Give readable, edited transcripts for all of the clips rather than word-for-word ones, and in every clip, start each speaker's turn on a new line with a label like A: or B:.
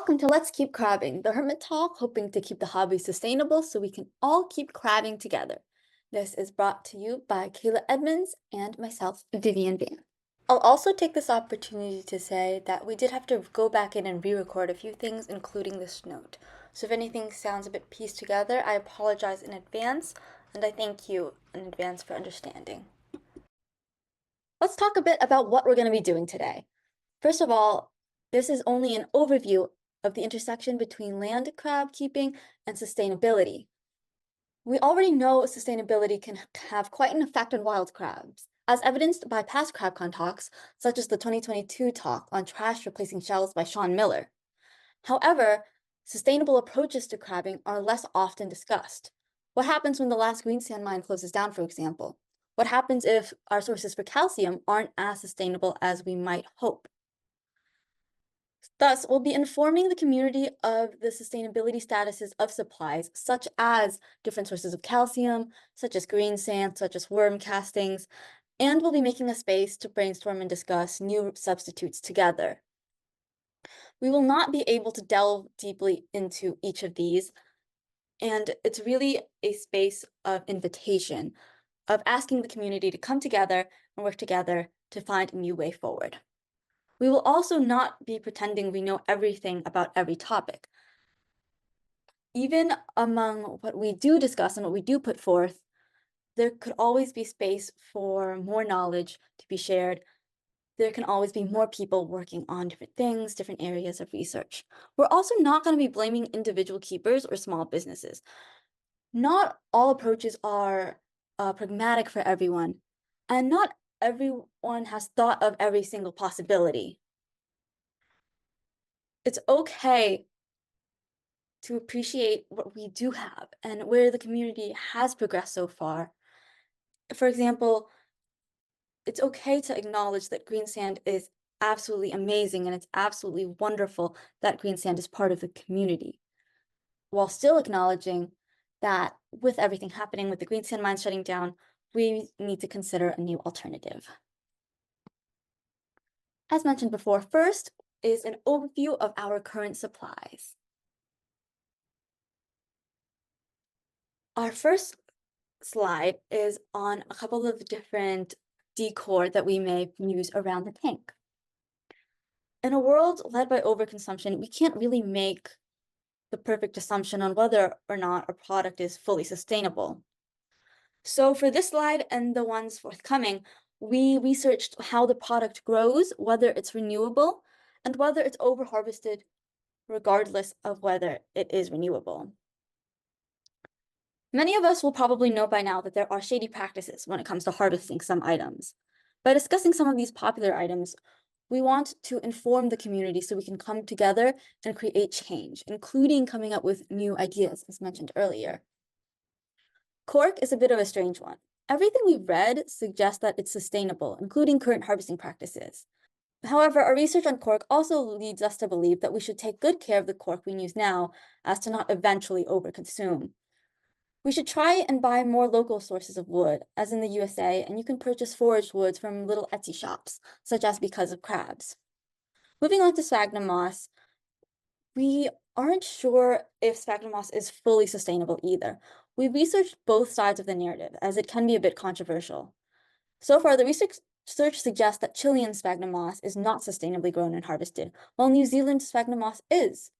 A: Welcome to Let's Keep Crabbing, the Hermit Talk, hoping to keep the hobby sustainable so we can all keep crabbing together. This is brought to you by Kayla Edmonds and myself, Vivian Van. I'll also take this opportunity to say that we did have to go back in and re-record a few things, including this note. So if anything sounds a bit pieced together, I apologize in advance, and I thank you in advance for understanding. Let's talk a bit about what we're going to be doing today. First of all, this is only an overview of the intersection between land crab keeping and sustainability. We already know sustainability can have quite an effect on wild crabs, as evidenced by past CrabCon talks, such as the 2022 talk on trash replacing shells by Sean Miller. However, sustainable approaches to crabbing are less often discussed. What happens when the last green sand mine closes down, for example? What happens if our sources for calcium aren't as sustainable as we might hope? Thus, we'll be informing the community of the sustainability statuses of supplies, such as different sources of calcium, such as green sand, such as worm castings, and we'll be making a space to brainstorm and discuss new substitutes together. We will not be able to delve deeply into each of these, and it's really a space of invitation, of asking the community to come together and work together to find a new way forward. We will also not be pretending we know everything about every topic. Even among what we do discuss and what we do put forth, there could always be space for more knowledge to be shared. There can always be more people working on different things, different areas of research. We're also not going to be blaming individual keepers or small businesses. Not all approaches are pragmatic for everyone, and not everyone has thought of every single possibility. It's okay to appreciate what we do have and where the community has progressed so far. For example, it's okay to acknowledge that green sand is absolutely amazing and it's absolutely wonderful that green sand is part of the community, while still acknowledging that with everything happening with the green sand mines shutting down, we need to consider a new alternative. As mentioned before, first is an overview of our current supplies. Our first slide is on a couple of different decor that we may use around the tank. In a world led by overconsumption, we can't really make the perfect assumption on whether or not a product is fully sustainable. So for this slide and the ones forthcoming, we researched how the product grows, whether it's renewable, and whether it's over-harvested, regardless of whether it is renewable. Many of us will probably know by now that there are shady practices when it comes to harvesting some items. By discussing some of these popular items, we want to inform the community so we can come together and create change, including coming up with new ideas, as mentioned earlier. Cork is a bit of a strange one. Everything we've read suggests that it's sustainable, including current harvesting practices. However, our research on cork also leads us to believe that we should take good care of the cork we use now as to not eventually overconsume. We should try and buy more local sources of wood, as in the USA, and you can purchase foraged woods from little Etsy shops, such as Because of Crabs. Moving on to sphagnum moss, we aren't sure if sphagnum moss is fully sustainable either. We researched both sides of the narrative, as it can be a bit controversial. So far, the research suggests that Chilean sphagnum moss is not sustainably grown and harvested, while New Zealand sphagnum moss is.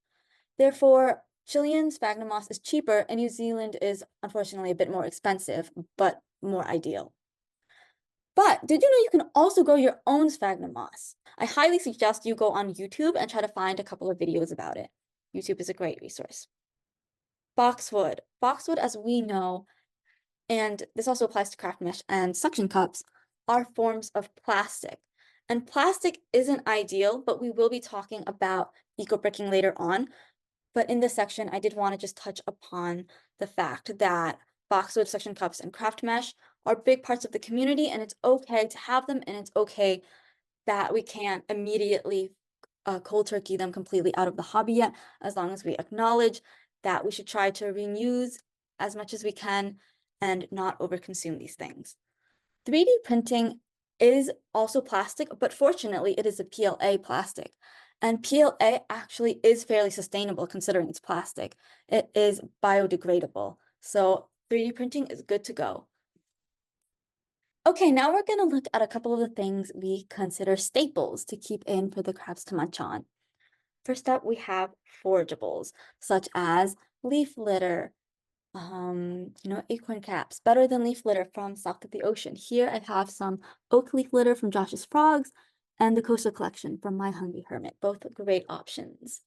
A: Therefore, Chilean sphagnum moss is cheaper and New Zealand is unfortunately a bit more expensive, but more ideal. But did you know you can also grow your own sphagnum moss? I highly suggest you go on YouTube and try to find a couple of videos about it. YouTube is a great resource. Boxwood. Boxwood, as we know, and this also applies to craft mesh and suction cups, are forms of plastic. And plastic isn't ideal, but we will be talking about eco-bricking later on. But in this section, I did want to just touch upon the fact that boxwood, suction cups, and craft mesh are big parts of the community, and it's okay to have them, and it's okay that we can't immediately cold turkey them completely out of the hobby yet, as long as we acknowledge that we should try to reuse as much as we can and not overconsume these things. 3D printing is also plastic, but fortunately it is a PLA plastic. And PLA actually is fairly sustainable considering it's plastic. It is biodegradable. So 3D printing is good to go. Okay, now we're going to look at a couple of the things we consider staples to keep in for the crabs to munch on. First up, we have forageables, such as leaf litter, acorn caps, better than leaf litter from south of the ocean. Here I have some oak leaf litter from Josh's Frogs and the Coastal Collection from My Hungry Hermit, both great options.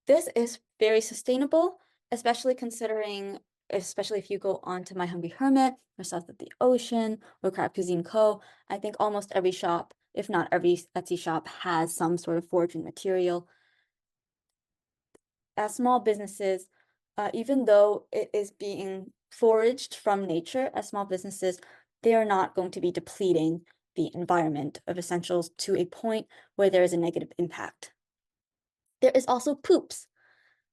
A: This is very sustainable, especially if you go on to My Hungry Hermit or South of the Ocean or Crab Cuisine Co. I think almost every shop, if not every Etsy shop, has some sort of foraging material. As small businesses, even though it is being foraged from nature, as small businesses, they are not going to be depleting the environment of essentials to a point where there is a negative impact. There is also poops.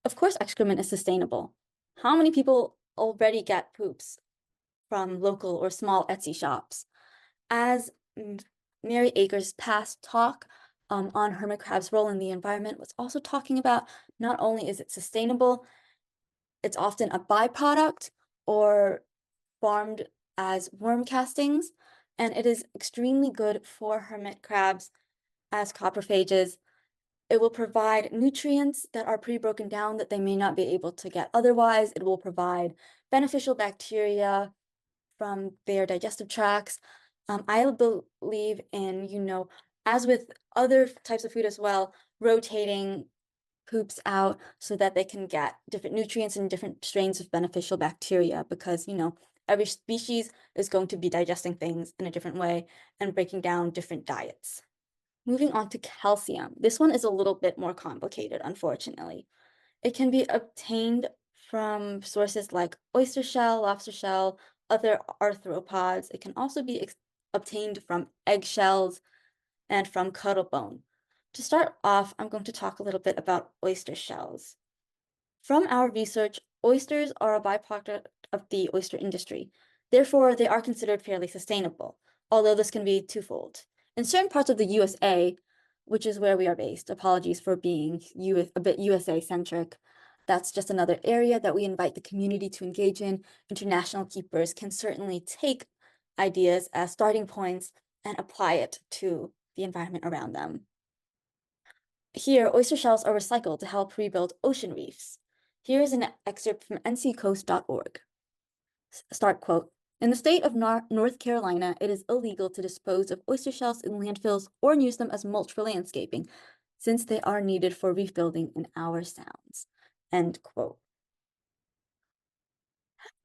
A: Of course, excrement is sustainable. How many people already get poops from local or small Etsy shops? As Mary Akers' past talk on hermit crab's role in the environment was also talking about, not only is it sustainable, it's often a byproduct or farmed as worm castings, and it is extremely good for hermit crabs as coprophages. It will provide nutrients that are pre-broken down that they may not be able to get otherwise. It will provide beneficial bacteria from their digestive tracts. I believe in, as with other types of food as well, rotating poops out so that they can get different nutrients and different strains of beneficial bacteria because, every species is going to be digesting things in a different way and breaking down different diets. Moving on to calcium. This one is a little bit more complicated, unfortunately. It can be obtained from sources like oyster shell, lobster shell, other arthropods. It can also be obtained from eggshells and from cuttlebone. To start off, I'm going to talk a little bit about oyster shells. From our research, oysters are a byproduct of the oyster industry. Therefore, they are considered fairly sustainable, although this can be twofold. In certain parts of the USA, which is where we are based, apologies for being a bit USA-centric, that's just another area that we invite the community to engage in. International keepers can certainly take ideas as starting points and apply it to the environment around them. Here, oyster shells are recycled to help rebuild ocean reefs. Here is an excerpt from nccoast.org. Start quote. In the state of North Carolina, it is illegal to dispose of oyster shells in landfills or use them as mulch for landscaping, since they are needed for reef building in our sounds. End quote.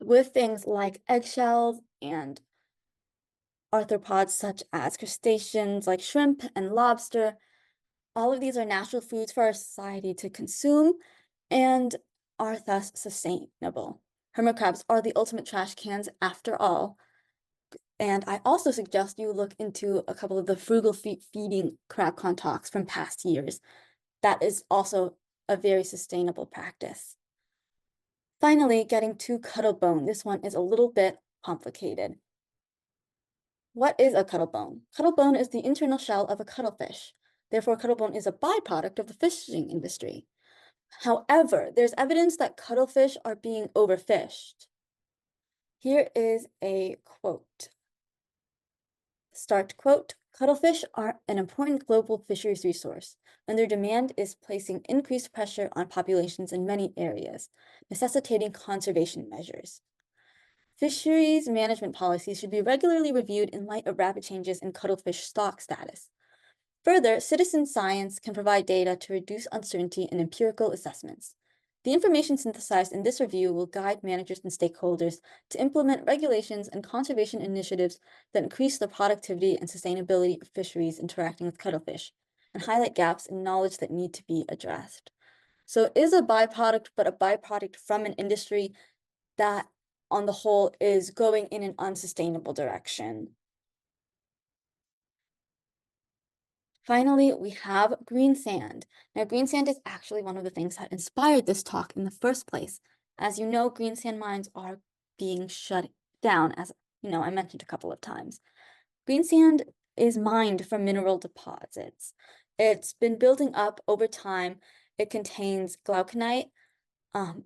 A: With things like eggshells and arthropods such as crustaceans like shrimp and lobster, all of these are natural foods for our society to consume and are thus sustainable. Hermit crabs are the ultimate trash cans after all. And I also suggest you look into a couple of the frugal feeding crab-con talks from past years. That is also a very sustainable practice. Finally, getting to cuttlebone. This one is a little bit complicated. What is a cuttlebone? Cuttlebone is the internal shell of a cuttlefish. Therefore, cuttlebone is a byproduct of the fishing industry. However, there's evidence that cuttlefish are being overfished. Here is a quote. Start quote, cuttlefish are an important global fisheries resource, and their demand is placing increased pressure on populations in many areas, necessitating conservation measures. Fisheries management policies should be regularly reviewed in light of rapid changes in cuttlefish stock status. Further, citizen science can provide data to reduce uncertainty in empirical assessments. The information synthesized in this review will guide managers and stakeholders to implement regulations and conservation initiatives that increase the productivity and sustainability of fisheries interacting with cuttlefish, and highlight gaps in knowledge that need to be addressed. So it is a byproduct, but a byproduct from an industry that, on the whole, is going in an unsustainable direction. Finally, we have green sand. Now, green sand is actually one of the things that inspired this talk in the first place. As you know, green sand mines are being shut down, as I mentioned a couple of times. Green sand is mined from mineral deposits. It's been building up over time. It contains glauconite,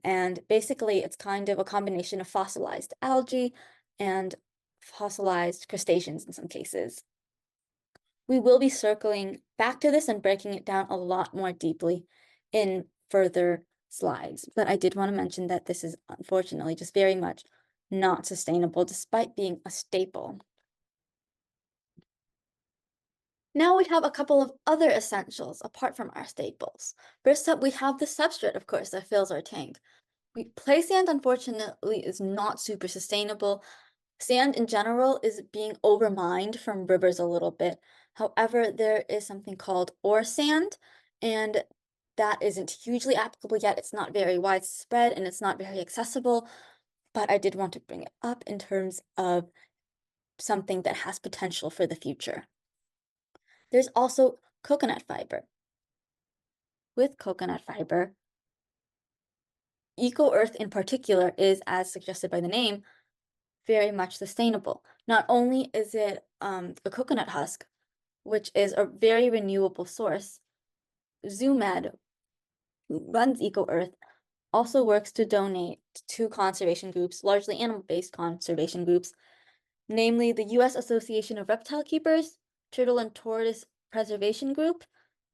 A: and basically it's kind of a combination of fossilized algae and fossilized crustaceans in some cases. We will be circling back to this and breaking it down a lot more deeply in further slides, but I did want to mention that this is unfortunately just very much not sustainable despite being a staple. Now we have a couple of other essentials apart from our staples. First up, we have the substrate, of course, that fills our tank. Play sand, unfortunately, is not super sustainable. Sand in general is being overmined from rivers a little bit. However, there is something called ore sand, and that isn't hugely applicable yet. It's not very widespread and it's not very accessible, but I did want to bring it up in terms of something that has potential for the future. There's also coconut fiber. With coconut fiber, eco-earth in particular is, as suggested by the name, very much sustainable. Not only is it a coconut husk, which is a very renewable source, ZooMed, who runs eco-earth, also works to donate to conservation groups, largely animal-based conservation groups, namely the U.S. Association of Reptile Keepers, Turtle and Tortoise Preservation Group,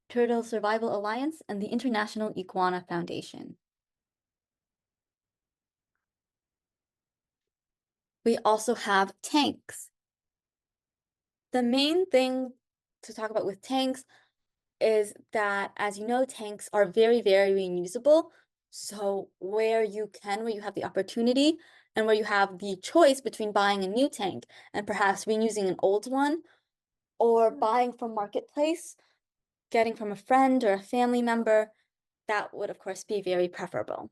A: Turtle Survival Alliance, and the International Iguana Foundation. We also have tanks. The main thing to talk about with tanks is that, as you know, tanks are very, very reusable. So where you have the opportunity and where you have the choice between buying a new tank and perhaps reusing an old one, or buying from Marketplace, getting from a friend or a family member, that would, of course, be very preferable.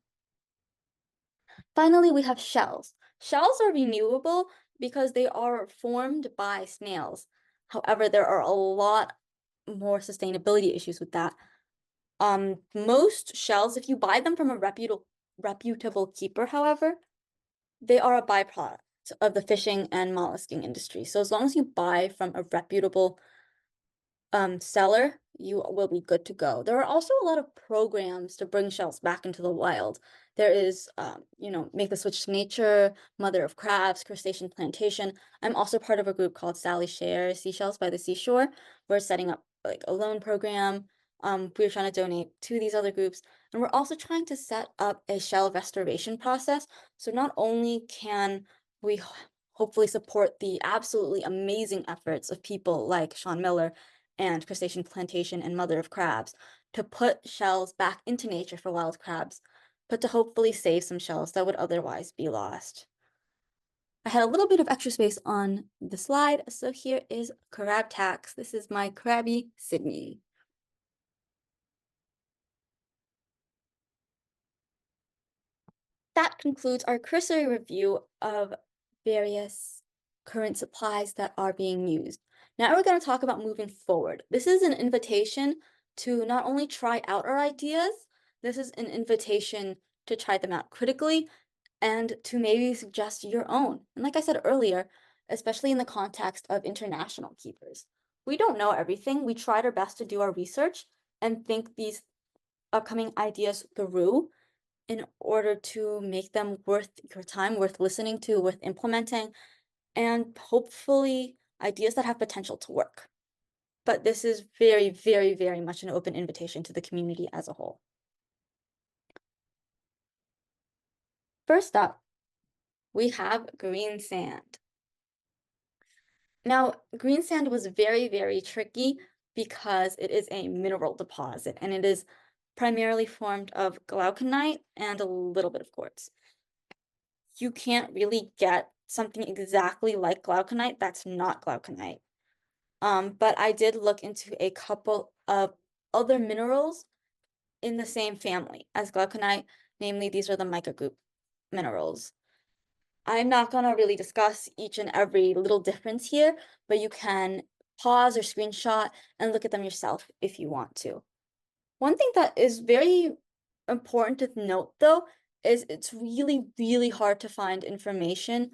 A: Finally, we have shells. Shells are renewable because they are formed by snails. However, there are a lot more sustainability issues with that. Most shells, if you buy them from a reputable keeper, however, they are a byproduct of the fishing and mollusking industry. So as long as you buy from a reputable seller, you will be good to go. There are also a lot of programs to bring shells back into the wild. There is, Make the Switch to Nature, Mother of Crabs, Crustacean Plantation. I'm also part of a group called Sally Shares Seashells by the Seashore. We're setting up like a loan program. We're trying to donate to these other groups, and we're also trying to set up a shell restoration process. So not only can we hopefully support the absolutely amazing efforts of people like Sean Miller and Crustacean Plantation and Mother of Crabs to put shells back into nature for wild crabs, but to hopefully save some shells that would otherwise be lost. I had a little bit of extra space on the slide, so here is crab tax. This is my crabby Sydney. That concludes our cursory review of various current supplies that are being used. Now we're going to talk about moving forward. This is an invitation to not only try out our ideas, this is an invitation to try them out critically and to maybe suggest your own. And like I said earlier, especially in the context of international keepers, we don't know everything. We tried our best to do our research and think these upcoming ideas through in order to make them worth your time, worth listening to, worth implementing, and hopefully ideas that have potential to work. But this is very, very, very much an open invitation to the community as a whole. First up, we have green sand. Now, green sand was very, very tricky because it is a mineral deposit and it is primarily formed of glauconite and a little bit of quartz. You can't really get something exactly like glauconite that's not glauconite. But I did look into a couple of other minerals in the same family as glauconite, namely these are the mica group minerals. I'm not gonna really discuss each and every little difference here, but you can pause or screenshot and look at them yourself if you want to. One thing that is very important to note though is it's really, really hard to find information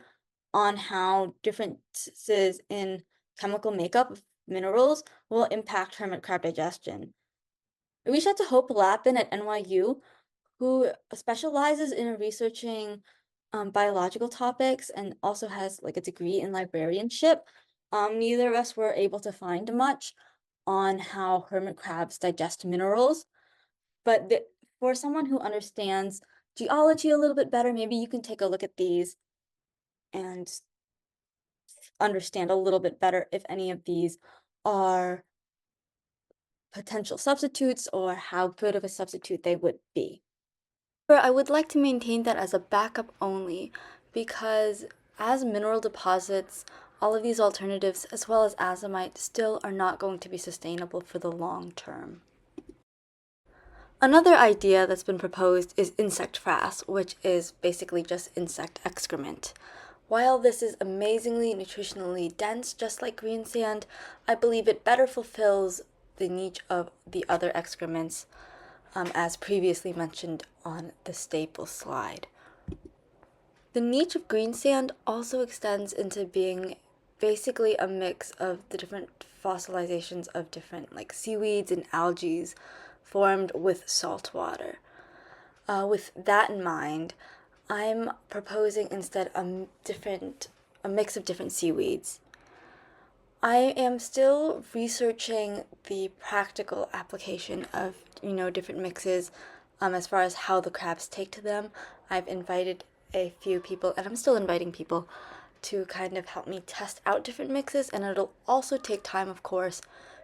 A: on how differences in chemical makeup of minerals will impact hermit crab digestion. I reached out to Hope Lappin at NYU, who specializes in researching biological topics and also has like a degree in librarianship. Neither of us were able to find much on how hermit crabs digest minerals, but for someone who understands geology a little bit better, maybe you can take a look at these and understand a little bit better if any of these are potential substitutes or how good of a substitute they would be. But I would like to maintain that as a backup only because as mineral deposits, all of these alternatives, as well as azomite, still are not going to be sustainable for the long term. Another idea that's been proposed is insect frass, which is basically just insect excrement. While this is amazingly nutritionally dense, just like green sand, I believe it better fulfills the niche of the other excrements, as previously mentioned on the staple slide. The niche of green sand also extends into being basically a mix of the different fossilizations of different like seaweeds and algae formed with salt water. With that in mind, I'm proposing instead a mix of different seaweeds. I am still researching the practical application of, different mixes as far as how the crabs take to them. I've invited a few people, and I'm still inviting people, to kind of help me test out different mixes, and it'll also take time, of course,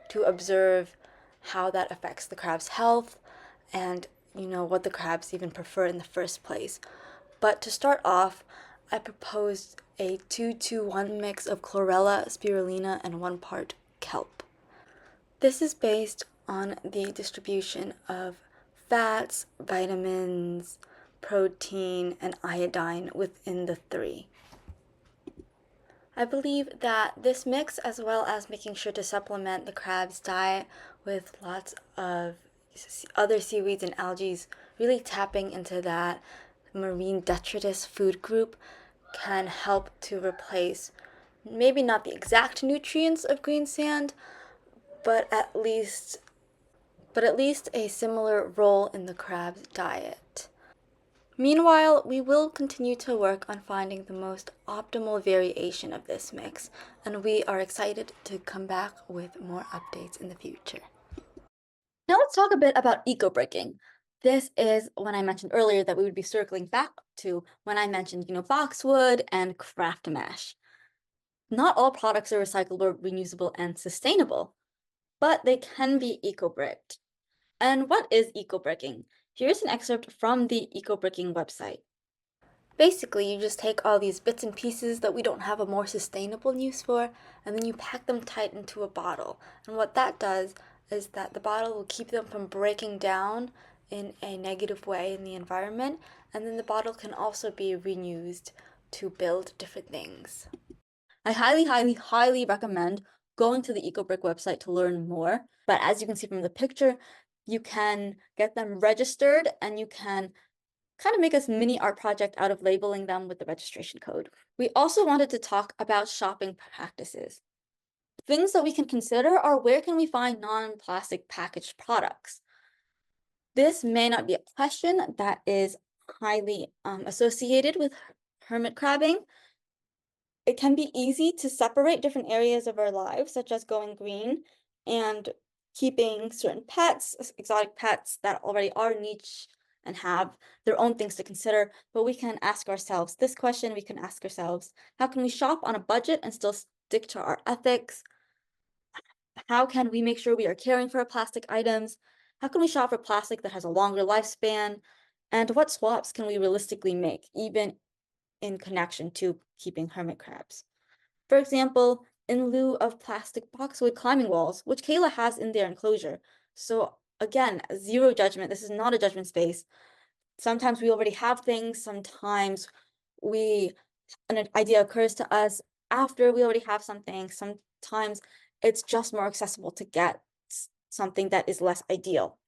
A: to observe how that affects the crab's health and, what the crabs even prefer in the first place. But to start off, I proposed a 2-to-1 mix of chlorella, spirulina, and 1 part kelp. This is based on the distribution of fats, vitamins, protein, and iodine within the 3. I believe that this mix, as well as making sure to supplement the crab's diet with lots of other seaweeds and algae, really tapping into that marine detritus food group, can help to replace maybe not the exact nutrients of green sand, but at least a similar role in the crab's diet. Meanwhile, we will continue to work on finding the most optimal variation of this mix, and we are excited to come back with more updates in the future. Now let's talk a bit about eco-bricking. This is when I mentioned earlier that we would be circling back to when I mentioned, boxwood and craft mesh. Not all products are recyclable, reusable, and sustainable, but they can be eco-bricked. And what is eco-bricking? Here's an excerpt from the eco-bricking website. Basically, you just take all these bits and pieces that we don't have a more sustainable use for, and then you pack them tight into a bottle. And what that does is that the bottle will keep them from breaking down in a negative way in the environment, and then the bottle can also be reused to build different things. I highly, highly, highly recommend going to the EcoBrick website to learn more. But as you can see from the picture, you can get them registered and you can kind of make a mini art project out of labeling them with the registration code. We also wanted to talk about shopping practices. Things that we can consider are where can we find non-plastic packaged products? This may not be a question that is highly associated with hermit crabbing. It can be easy to separate different areas of our lives, such as going green and keeping certain pets, exotic pets that already are niche and have their own things to consider. But we can ask ourselves this question. We can ask ourselves, how can we shop on a budget and still stick to our ethics? How can we make sure we are caring for our plastic items? How can we shop for plastic that has a longer lifespan? And what swaps can we realistically make, even in connection to keeping hermit crabs? For example, in lieu of plastic boxwood climbing walls, which Kayla has in their enclosure. So again, zero judgment. This is not a judgment space. Sometimes we already have things. Sometimes an idea occurs to us after we already have something. Sometimes it's just more accessible to get something that is less ideal.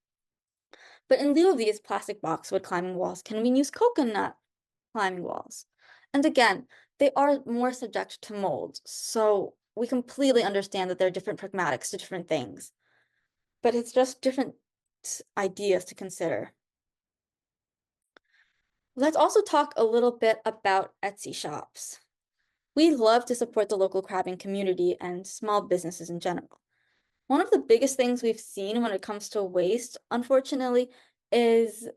A: But in lieu of these plastic boxwood climbing walls, can we use coconut climbing walls? And again, they are more subject to mold. So we completely understand that there are different pragmatics to different things, but it's just different ideas to consider. Let's also talk a little bit about Etsy shops. We love to support the local crabbing community and small businesses in general. One of the biggest things we've seen when it comes to waste, unfortunately, is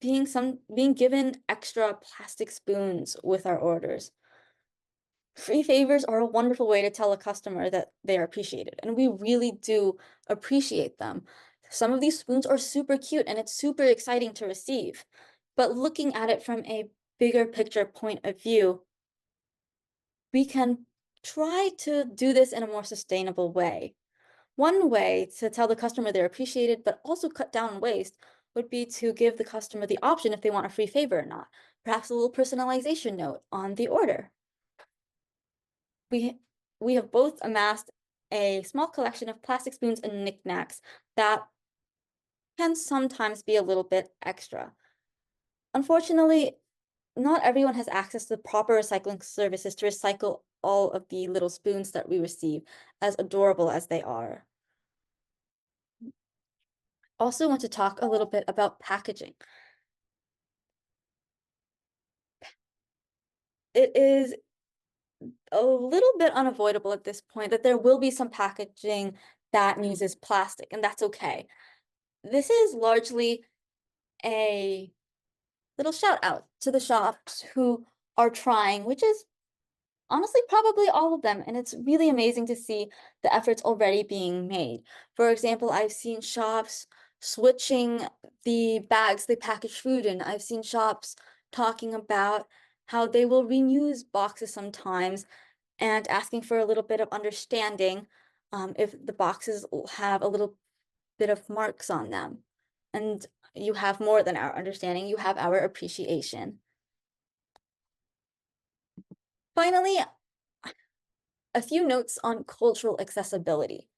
A: being given extra plastic spoons with our orders. Free favors are a wonderful way to tell a customer that they are appreciated, and we really do appreciate them. Some of these spoons are super cute and it's super exciting to receive, but looking at it from a bigger picture point of view, we can try to do this in a more sustainable way. One way to tell the customer they're appreciated, but also cut down on waste, would be to give the customer the option if they want a free favor or not. Perhaps a little personalization note on the order. We we have both amassed a small collection of plastic spoons and knickknacks that can sometimes be a little bit extra. Unfortunately, not everyone has access to the proper recycling services to recycle all of the little spoons that we receive, as adorable as they are. Also want to talk a little bit about packaging. It is a little bit unavoidable at this point that there will be some packaging that uses plastic, and that's okay. This is largely a little shout out to the shops who are trying, which is honestly probably all of them, and it's really amazing to see the efforts already being made. For example, I've seen shops switching the bags they package food in. I've seen shops talking about how they will reuse boxes sometimes and asking for a little bit of understanding if the boxes have a little bit of marks on them. And you have more than our understanding, you have our appreciation. Finally, a few notes on cultural accessibility.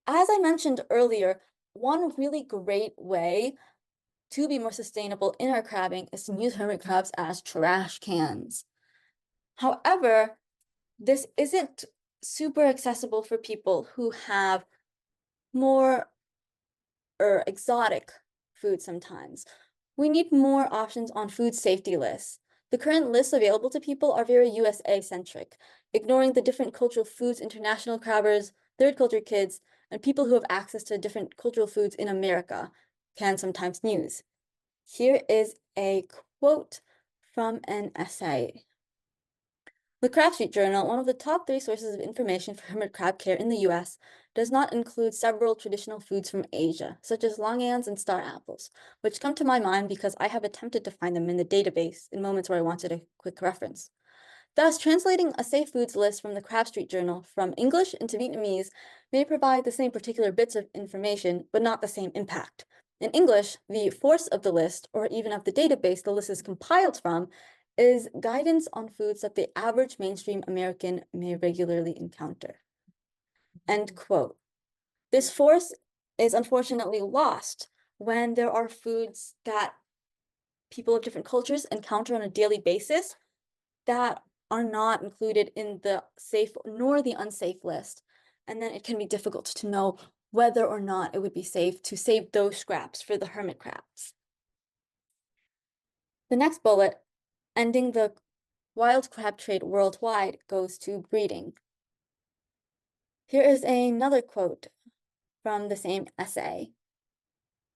A: As I mentioned earlier, one really great way to be more sustainable in our crabbing is to use hermit crabs as trash cans. However, this isn't super accessible for people who have more or exotic food sometimes. We need more options on food safety lists. The current lists available to people are very USA centric, ignoring the different cultural foods international crabbers, third culture kids, and people who have access to different cultural foods in America can sometimes use. Here is a quote from an essay. The Crab Street Journal, one of the top 3 sources of information for hermit crab care in the US, does not include several traditional foods from Asia, such as longanians and star apples, which come to my mind because I have attempted to find them in the database in moments where I wanted a quick reference. Thus, translating a safe foods list from the Crab Street Journal from English into Vietnamese may provide the same particular bits of information, but not the same impact. In English, the force of the list, or even of the database the list is compiled from, is guidance on foods that the average mainstream American may regularly encounter. End quote. This force is unfortunately lost when there are foods that people of different cultures encounter on a daily basis that are not included in the safe nor the unsafe list. And then it can be difficult to know whether or not it would be safe to save those scraps for the hermit crabs. The next bullet, ending the wild crab trade worldwide, goes to breeding. Here is another quote from the same essay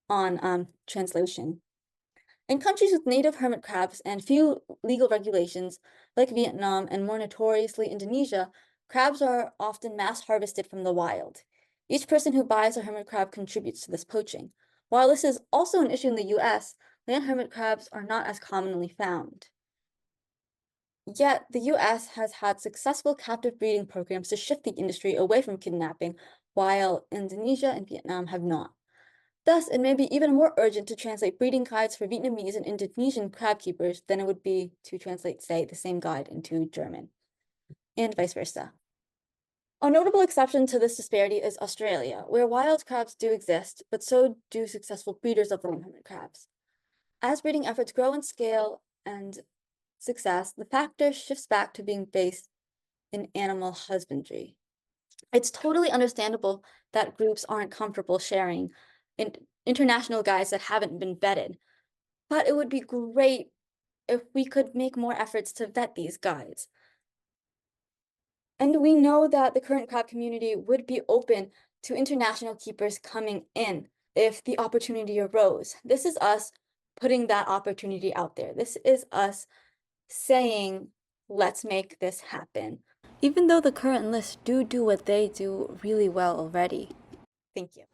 A: on translation. In countries with native hermit crabs and few legal regulations, like Vietnam and more notoriously Indonesia, crabs are often mass harvested from the wild. Each person who buys a hermit crab contributes to this poaching. While this is also an issue in the US, land hermit crabs are not as commonly found. Yet, the US has had successful captive breeding programs to shift the industry away from kidnapping, while Indonesia and Vietnam have not. Thus, it may be even more urgent to translate breeding guides for Vietnamese and Indonesian crab keepers than it would be to translate, say, the same guide into German, and vice versa. A notable exception to this disparity is Australia, where wild crabs do exist, but so do successful breeders of land hermit crabs. As breeding efforts grow in scale and success, the factor shifts back to being based in animal husbandry. It's totally understandable that groups aren't comfortable sharing international guides that haven't been vetted, but it would be great if we could make more efforts to vet these guides. And we know that the current crab community would be open to international keepers coming in if the opportunity arose. This is us putting that opportunity out there. This is us saying, let's make this happen. Even though the current lists do what they do really well already. Thank you.